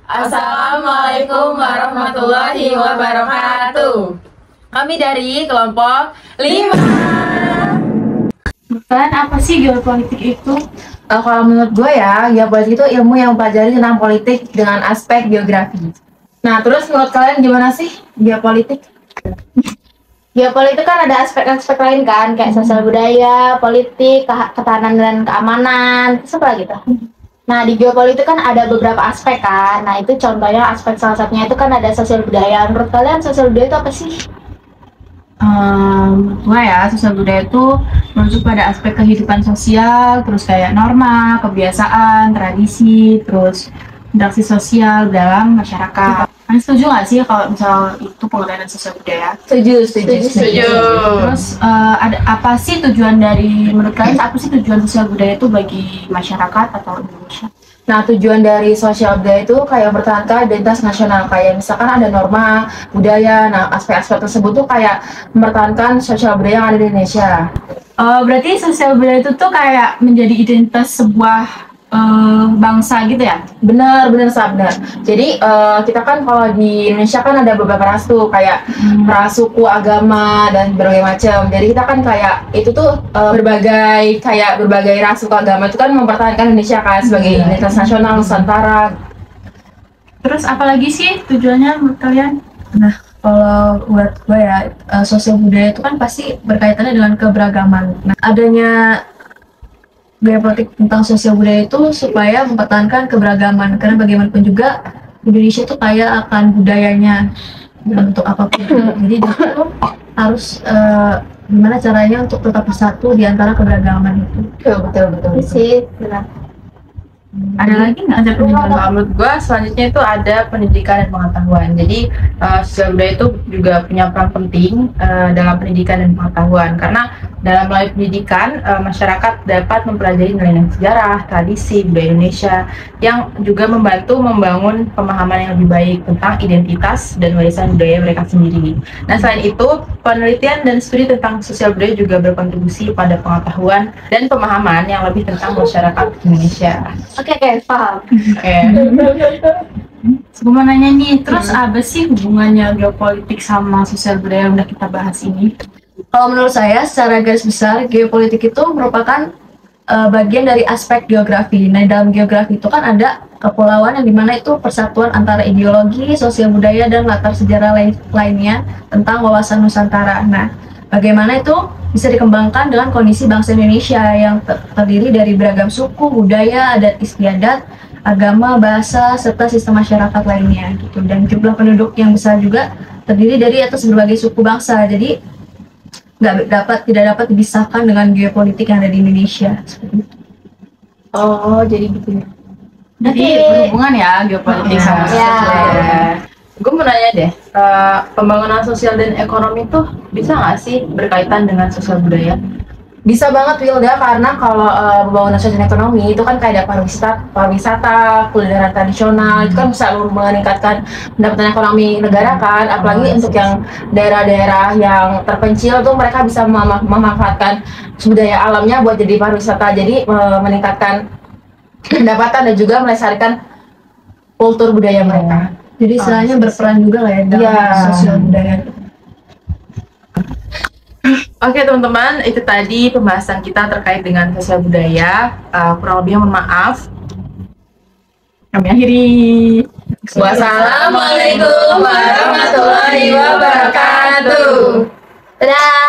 Assalamualaikum warahmatullahi wabarakatuh. Kami dari kelompok 5. Kalian apa sih geopolitik itu? Kalau menurut gue ya, geopolitik itu ilmu yang mempelajari tentang politik dengan aspek geografi. Nah, terus menurut kalian gimana sih geopolitik? Geopolitik kan ada aspek-aspek lain kan, kayak sosial budaya, politik, ketahanan dan keamanan, terus apa gitu. Nah, di geopolitik kan ada beberapa aspek kan. Nah, itu contohnya aspek salah satunya itu kan ada sosial budaya. Menurut kalian sosial budaya itu apa sih? Gue ya, sosial budaya itu merujuk pada aspek kehidupan sosial, terus kayak norma, kebiasaan, tradisi, terus interaksi sosial dalam masyarakat. Kalian setuju nggak sih kalau misal itu pengertian sosial budaya? Setuju. Terus ada apa sih tujuan dari, menurut kalian apa sih tujuan sosial budaya itu bagi masyarakat atau Indonesia? Nah, tujuan dari sosial budaya itu kayak mempertahankan identitas nasional. Kayak misalkan ada norma, budaya, nah aspek-aspek tersebut tuh kayak mempertahankan sosial budaya yang ada di Indonesia. Berarti sosial budaya itu tuh kayak menjadi identitas sebuah bangsa gitu ya? Benar. Jadi kita kan kalau di Indonesia kan ada beberapa ras tuh kayak ras, suku, agama dan berbagai macam. Jadi kita kan kayak itu tuh berbagai ras, suku, agama itu kan mempertahankan Indonesia kan sebagai identitas nasional Nusantara. Terus apalagi sih tujuannya menurut kalian? Nah, kalau buat gue ya, sosial budaya itu kan pasti berkaitannya dengan keberagaman. Nah, adanya gaya politik tentang sosial budaya itu supaya mempertahankan keberagaman, karena bagaimanapun juga Indonesia itu kaya akan budayanya bentuk apapun. Jadi itu harus gimana caranya untuk tetap bersatu di antara keberagaman itu. Betul sih, benar. Ada lagi nggak ada pendidikan? Menurut gue selanjutnya itu ada pendidikan dan pengetahuan. Jadi sosial budaya itu juga punya peran penting dalam pendidikan dan pengetahuan, karena dalam melalui pendidikan masyarakat dapat mempelajari nilai-nilai sejarah, tradisi, budaya Indonesia yang juga membantu membangun pemahaman yang lebih baik tentang identitas dan warisan budaya mereka sendiri. Nah, selain itu penelitian dan studi tentang sosial budaya juga berkontribusi pada pengetahuan dan pemahaman yang lebih tentang masyarakat Indonesia. Oke, paham. Sebelum nanya nih, terus apa sih hubungannya geopolitik sama sosial budaya yang udah kita bahas ini? Kalau menurut saya, secara garis besar, geopolitik itu merupakan bagian dari aspek geografi. Nah, dalam geografi itu kan ada kepulauan yang dimana itu persatuan antara ideologi, sosial budaya, dan latar sejarah lainnya tentang wawasan Nusantara. Nah, bagaimana itu bisa dikembangkan dengan kondisi bangsa Indonesia yang terdiri dari beragam suku, budaya, adat istiadat, agama, bahasa, serta sistem masyarakat lainnya gitu. Dan jumlah penduduk yang besar juga terdiri dari atas berbagai suku bangsa. Jadi tidak dapat dipisahkan dengan geopolitik yang ada di Indonesia seperti itu. Oh, jadi gitu ya. Jadi berhubungan ya geopolitik sama sosial budaya. Gue mau nanya deh, pembangunan sosial dan ekonomi tuh bisa nggak sih berkaitan dengan sosial budaya? Bisa banget Wilda, karena kalau pembangunan sosial dan ekonomi itu kan kayak ada pariwisata, kulineran tradisional, itu kan bisa meningkatkan pendapatan ekonomi negara kan, apalagi untuk yang daerah-daerah yang terpencil tuh mereka bisa memanfaatkan sumber daya alamnya buat jadi pariwisata, jadi meningkatkan pendapatan dan juga melestarikan kultur budaya mereka. Jadi istilahnya berperan juga lah ya dalam sosial budaya. Oke teman-teman, itu tadi pembahasan kita terkait dengan sosial budaya. Kurang lebih mohon maaf. Kami akhiri. Wassalamualaikum warahmatullahi wabarakatuh. Dadah.